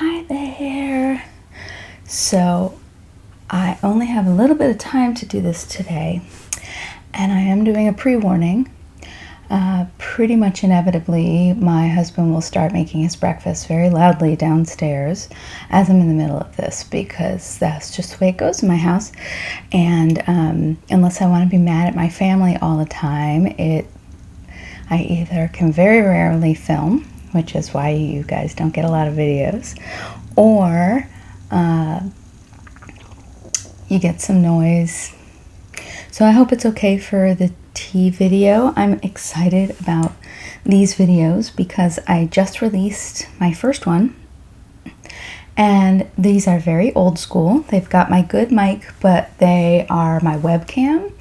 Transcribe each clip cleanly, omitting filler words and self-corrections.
Hi there. So I only have a little bit of time to do this today, and I am doing a pre-warning. Pretty much inevitably, my husband will start making his breakfast very loudly downstairs as I'm in the middle of this, because that's just the way it goes in my house. And unless I want to be mad at my family all the time, I either can very rarely film, which is why you guys don't get a lot of videos, or you get some noise. So I hope it's okay for the tea video. I'm excited about these videos because I just released my first one, and these are very old school. They've got my good mic, but they are my webcam,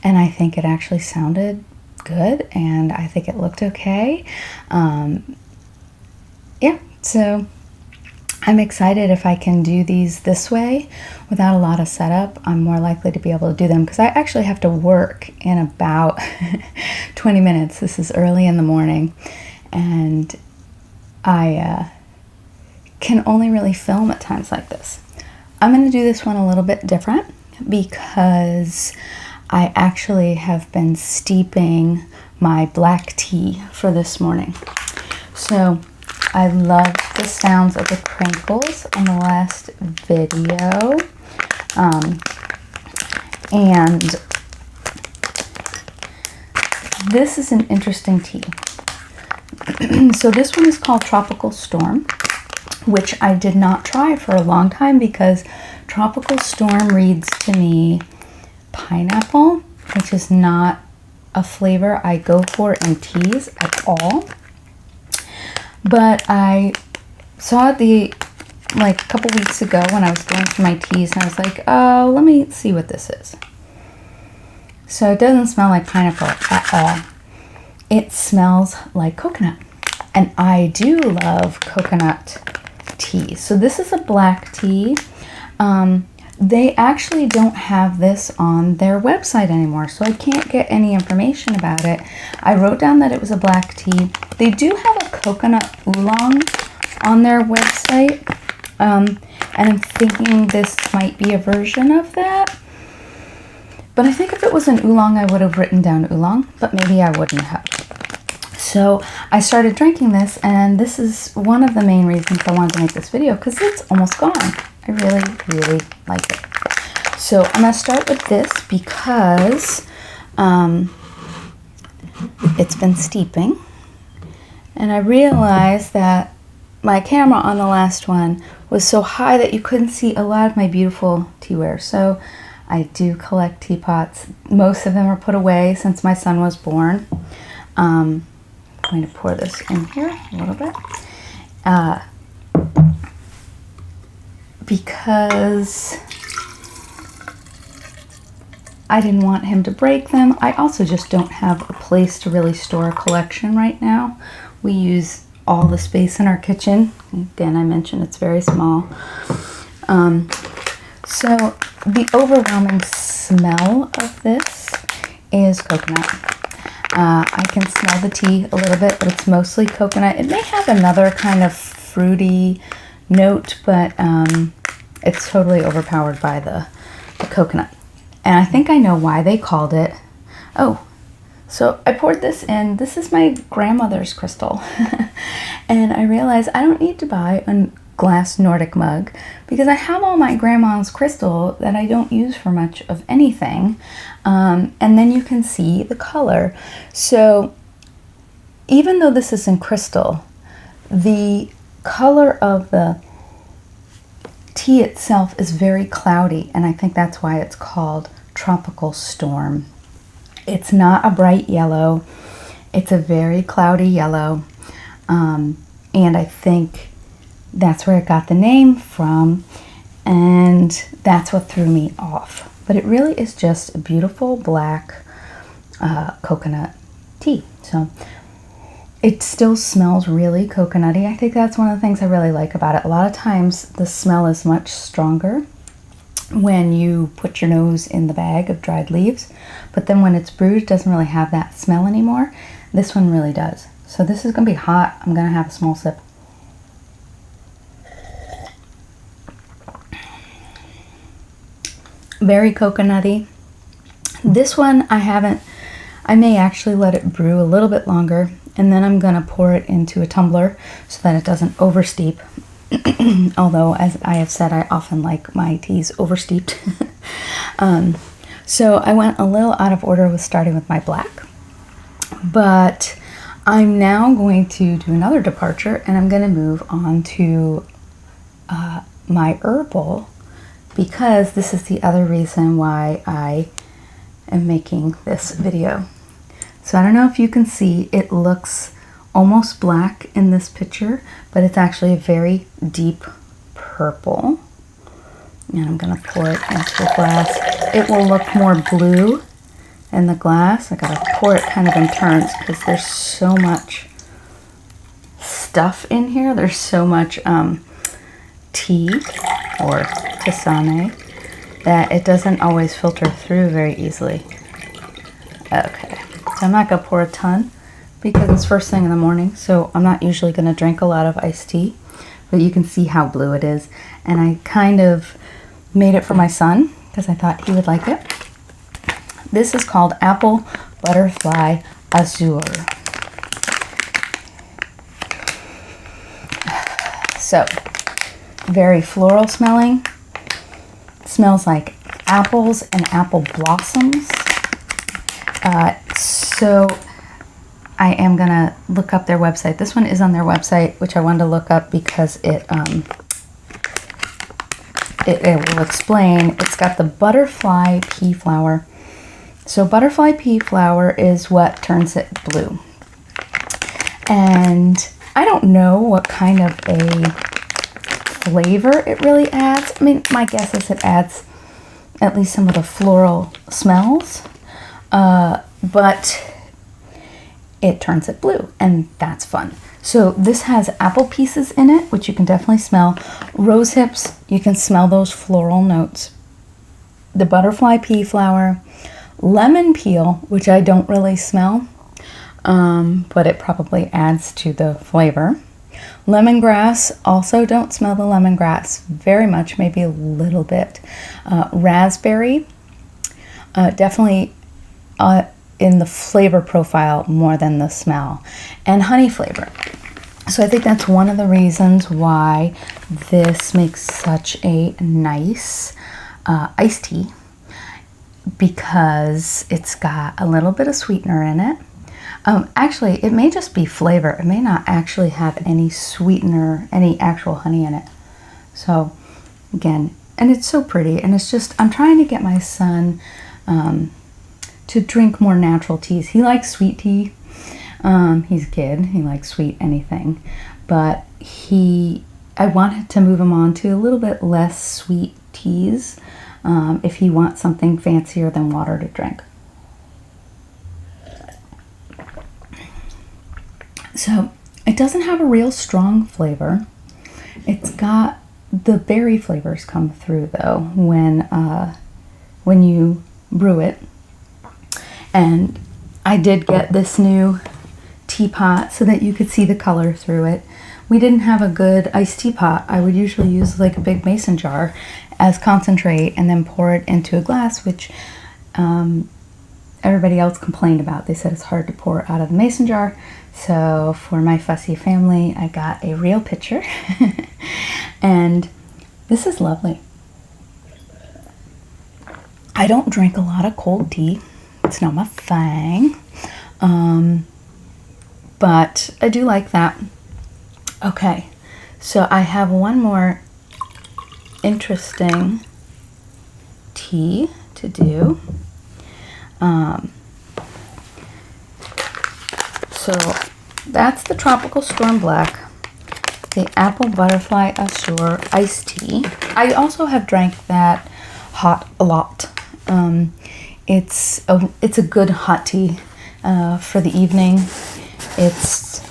and I think it actually sounded good, and I think it looked okay. Yeah, so I'm excited if I can do these this way without a lot of setup. I'm more likely to be able to do them because I actually have to work in about 20 minutes. This is early in the morning, and I can only really film at times like this. I'm going to do this one a little bit different because I actually have been steeping my black tea for this morning. So I loved the sounds of the crinkles on the last video, and this is an interesting tea. So this one is called Tropical Storm, which I did not try for a long time because Tropical Storm reads to me pineapple, which is not a flavor I go for in teas at all. But I saw it a couple weeks ago when I was going through my teas, and I was like, oh, let me see what this is. So it doesn't smell like pineapple at all. It smells like coconut, and I do love coconut tea. So this is a black tea. They actually don't have this on their website anymore, so I can't get any information about it. I wrote down that it was a black tea. They do have a coconut oolong on their website, and I'm thinking this might be a version of that. But I think if it was an oolong, I would have written down oolong, but maybe I wouldn't have. So I started drinking this, and this is one of the main reasons I wanted to make this video, because it's almost gone. I really, really like it. So I'm going to start with this because it's been steeping. And I realized that my camera on the last one was so high that you couldn't see a lot of my beautiful teaware. So I do collect teapots. Most of them are put away since my son was born. I'm going to pour this in here a little bit. Because I didn't want him to break them. I also just don't have a place to really store a collection right now. We use all the space in our kitchen. Again, I mentioned it's very small. So the overwhelming smell of this is coconut. I can smell the tea a little bit, but it's mostly coconut. It may have another kind of fruity note, but it's totally overpowered by the coconut. And I think I know why they called it. Oh, so I poured this in. This is my grandmother's crystal. And I realized I don't need to buy a glass Nordic mug because I have all my grandma's crystal that I don't use for much of anything. And then you can see the color. So even though this is in crystal, the color of the tea itself is very cloudy, and I think that's why it's called Tropical Storm. It's not a bright yellow. It's a very cloudy yellow, and I think that's where it got the name from, and that's what threw me off. But it really is just a beautiful black coconut tea. So it still smells really coconutty. I think that's one of the things I really like about it. A lot of times the smell is much stronger when you put your nose in the bag of dried leaves, but then when it's brewed, it doesn't really have that smell anymore. This one really does. So this is going to be hot. I'm going to have a small sip. Very coconutty. This one I may actually let it brew a little bit longer, and then I'm gonna pour it into a tumbler so that it doesn't oversteep. Although, as I have said, I often like my teas oversteeped. So I went a little out of order with starting with my black, but I'm now going to do another departure, and I'm going to move on to my herbal, because this is the other reason why I am making this video. So I don't know if you can see, it looks almost black in this picture, but it's actually a very deep purple. And I'm going to pour it into a glass. It will look more blue in the glass. I got to pour it kind of in turns because there's so much stuff in here. There's so much tea or tisane that it doesn't always filter through very easily. Okay, so I'm not going to pour a ton because it's first thing in the morning, so I'm not usually going to drink a lot of iced tea, but you can see how blue it is. And I kind of made it for my son because I thought he would like it. This is called Apple Butterfly Azure. So, very floral smelling. Smells like apples and apple blossoms. So I am gonna look up their website. This one is on their website, which I wanted to look up because it will explain. It's got the butterfly pea flower. So butterfly pea flower is what turns it blue. And I don't know what kind of a flavor it really adds. I mean, my guess is it adds at least some of the floral smells, but it turns it blue, and that's fun. So this has apple pieces in it, which you can definitely smell. Rose hips, you can smell those floral notes. The butterfly pea flower, lemon peel, which I don't really smell, but it probably adds to the flavor. Lemongrass, also don't smell the lemongrass very much, maybe a little bit. Raspberry, definitely in the flavor profile more than the smell. And honey flavor. So I think that's one of the reasons why this makes such a nice iced tea, because it's got a little bit of sweetener in it. Actually, it may just be flavor. It may not actually have any sweetener, any actual honey in it. So again, and it's so pretty, and it's just, I'm trying to get my son to drink more natural teas. He likes sweet tea. He's a kid, he likes sweet anything, but I wanted to move him on to a little bit less sweet teas if he wants something fancier than water to drink. So it doesn't have a real strong flavor. It's got the berry flavors come through though when you brew it. And I did get this new teapot so that you could see the color through it. We didn't have a good iced tea pot. I would usually use like a big mason jar as concentrate and then pour it into a glass, which everybody else complained about. They said it's hard to pour out of the mason jar. So for my fussy family, I got a real pitcher. And this is lovely. I don't drink a lot of cold tea. It's not my thing. But I do like that. Okay, so I have one more interesting tea to do. So that's the Tropical Storm Black, the Apple Butterfly Azure iced tea. I also have drank that hot a lot. It's a good hot tea for the evening. It's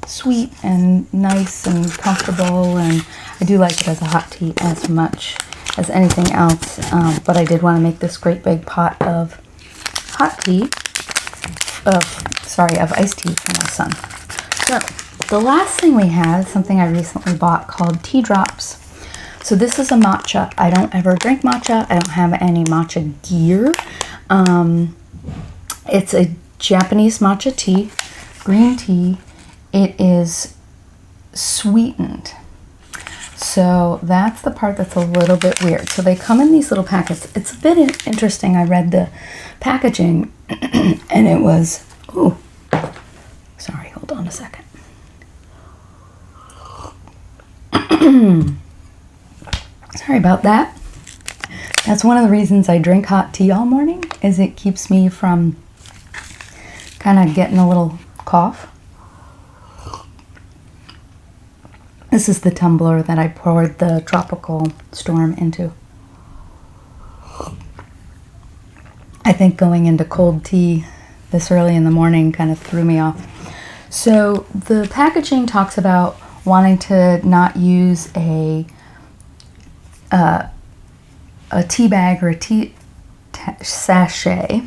sweet and nice and comfortable, and I do like it as a hot tea as much as anything else. But I did want to make this great big pot of hot tea, of iced tea for my son. So the last thing we have is something I recently bought called TeaDrops. So this is a matcha. I don't ever drink matcha. I don't have any matcha gear. It's a Japanese matcha tea, green tea. It is sweetened. So that's the part that's a little bit weird. So they come in these little packets. It's a bit interesting. I read the packaging and it was, ooh, sorry, hold on a second. Sorry about that. That's one of the reasons I drink hot tea all morning, is it keeps me from kind of getting a little cough. This is the tumbler that I poured the tropical storm into. I think going into cold tea this early in the morning kind of threw me off. So the packaging talks about wanting to not use a tea bag or a tea sachet.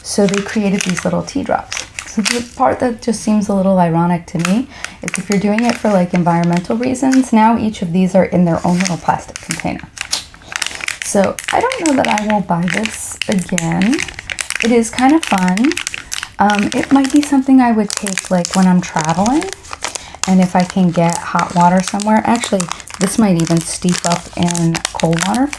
So they created these little tea drops. So the part that just seems a little ironic to me is if you're doing it for like environmental reasons, now each of these are in their own little plastic container. So I don't know that I will buy this again. It is kind of fun. It might be something I would take like when I'm traveling, and if I can get hot water somewhere. Actually, this might even steep up in cold water.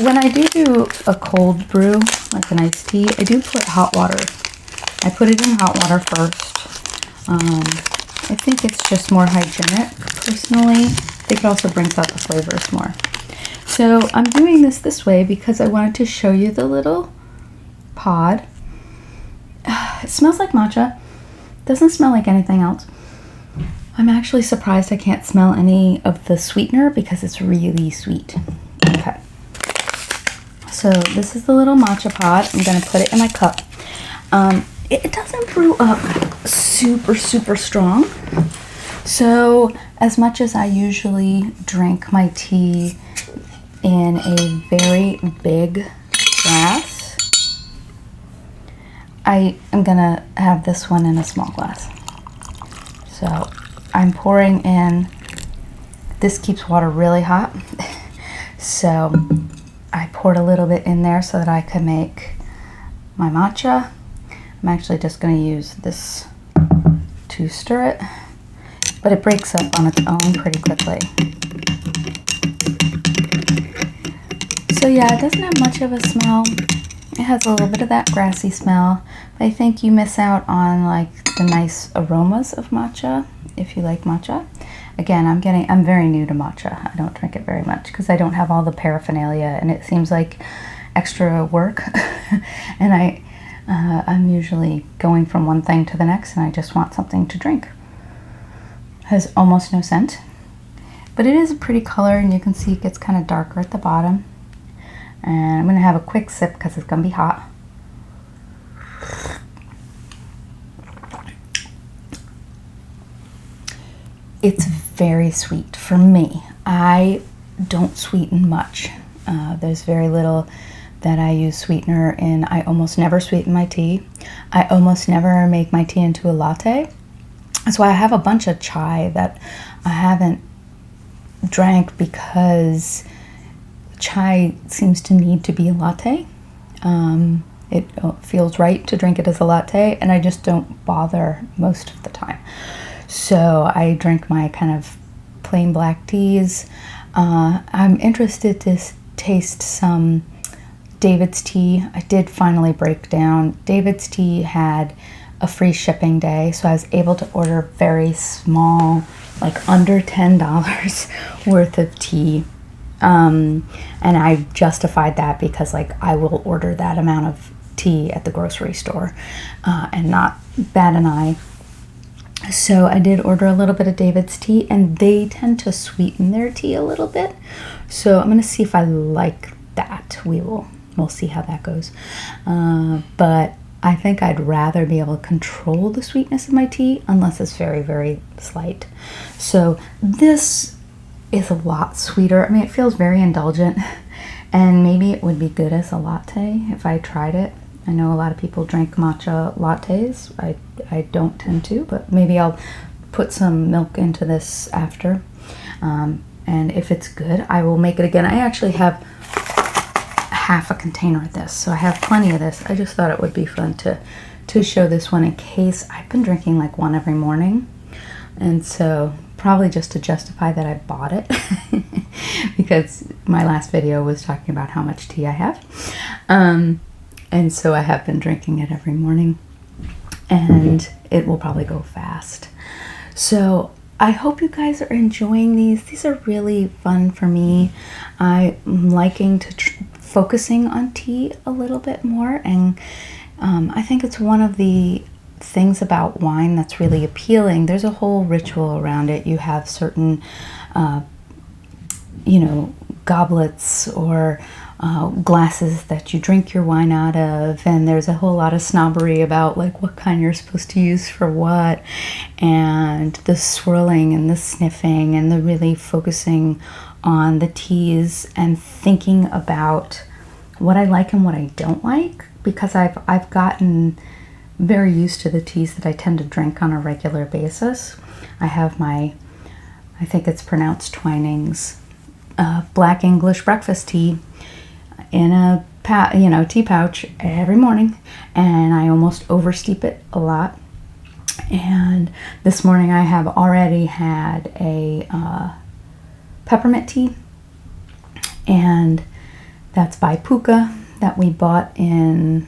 When I do a cold brew, like an iced tea, I do put hot water. I put it in hot water first. I think it's just more hygienic, personally. I think it also brings out the flavors more. So I'm doing this way because I wanted to show you the little pod. It smells like matcha. Doesn't smell like anything else. I'm actually surprised I can't smell any of the sweetener because it's really sweet. Okay. So this is the little matcha pod. I'm going to put it in my cup. It doesn't brew up super strong. So as much as I usually drink my tea in a very big glass, I am going to have this one in a small glass. So I'm pouring in. This keeps water really hot. So I poured a little bit in there so that I could make my matcha. I'm actually just going to use this to stir it, but it breaks up on its own pretty quickly. So yeah, it doesn't have much of a smell. It has a little bit of that grassy smell, but I think you miss out on like the nice aromas of matcha if you like matcha. Again, I'm very new to matcha. I don't drink it very much because I don't have all the paraphernalia and it seems like extra work. And I'm usually going from one thing to the next and I just want something to drink. It has almost no scent, but it is a pretty color and you can see it gets kind of darker at the bottom. And I'm going to have a quick sip because it's going to be hot. It's very sweet for me. I don't sweeten much. There's very little that I use sweetener in. I almost never sweeten my tea. I almost never make my tea into a latte. That's why I have a bunch of chai that I haven't drank because chai seems to need to be a latte. It feels right to drink it as a latte, and I just don't bother most of the time. So I drink my kind of plain black teas. I'm interested to taste some David's tea. I did finally break down. David's tea had a free shipping day, so I was able to order very small, like under $10 worth of tea. And I justified that because like I will order that amount of tea at the grocery store and not bat an eye. So I did order a little bit of David's tea, and they tend to sweeten their tea a little bit. So I'm going to see if I like that. We'll see how that goes. But I think I'd rather be able to control the sweetness of my tea unless it's very, very slight. So this is a lot sweeter. I mean, it feels very indulgent, and maybe it would be good as a latte if I tried it. I know a lot of people drink matcha lattes. I don't tend to, but maybe I'll put some milk into this after. And if it's good, I will make it again. I actually have half a container of this, so I have plenty of this. I just thought it would be fun to show this one in case. I've been drinking like one every morning, and so probably just to justify that I bought it because my last video was talking about how much tea I have. And so I have been drinking it every morning, and it will probably go fast. So I hope you guys are enjoying these. These are really fun for me. I'm liking to focusing on tea a little bit more, and I think it's one of the things about wine that's really appealing. There's a whole ritual around it. You have certain, you know, goblets or glasses that you drink your wine out of, and there's a whole lot of snobbery about like what kind you're supposed to use for what, and the swirling and the sniffing and the really focusing on the teas and thinking about what I like and what I don't like, because I've gotten very used to the teas that I tend to drink on a regular basis. I have my, I think it's pronounced Twinings, black English breakfast tea in a tea pouch every morning, and I almost oversteep it a lot. And this morning I have already had a peppermint tea, and that's by Puka, that we bought in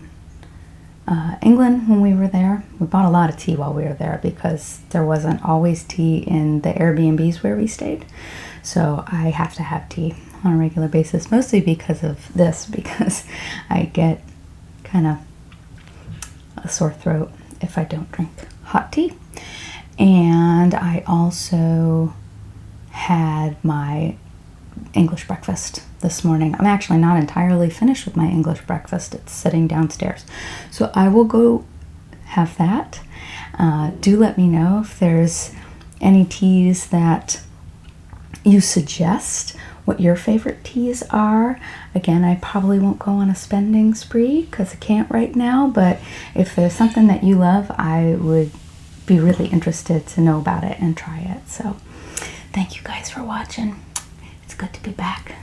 England when we were there. We bought a lot of tea while we were there because there wasn't always tea in the Airbnbs where we stayed. So I have to have tea on a regular basis, mostly because of this, because I get kind of a sore throat if I don't drink hot tea. And I also had my English breakfast this morning. I'm actually not entirely finished with my English breakfast. It's sitting downstairs. So I will go have that. Do let me know if there's any teas that you suggest, what your favorite teas are. Again, I probably won't go on a spending spree because I can't right now, but if there's something that you love, I would be really interested to know about it and try it. So thank you guys for watching. It's good to be back.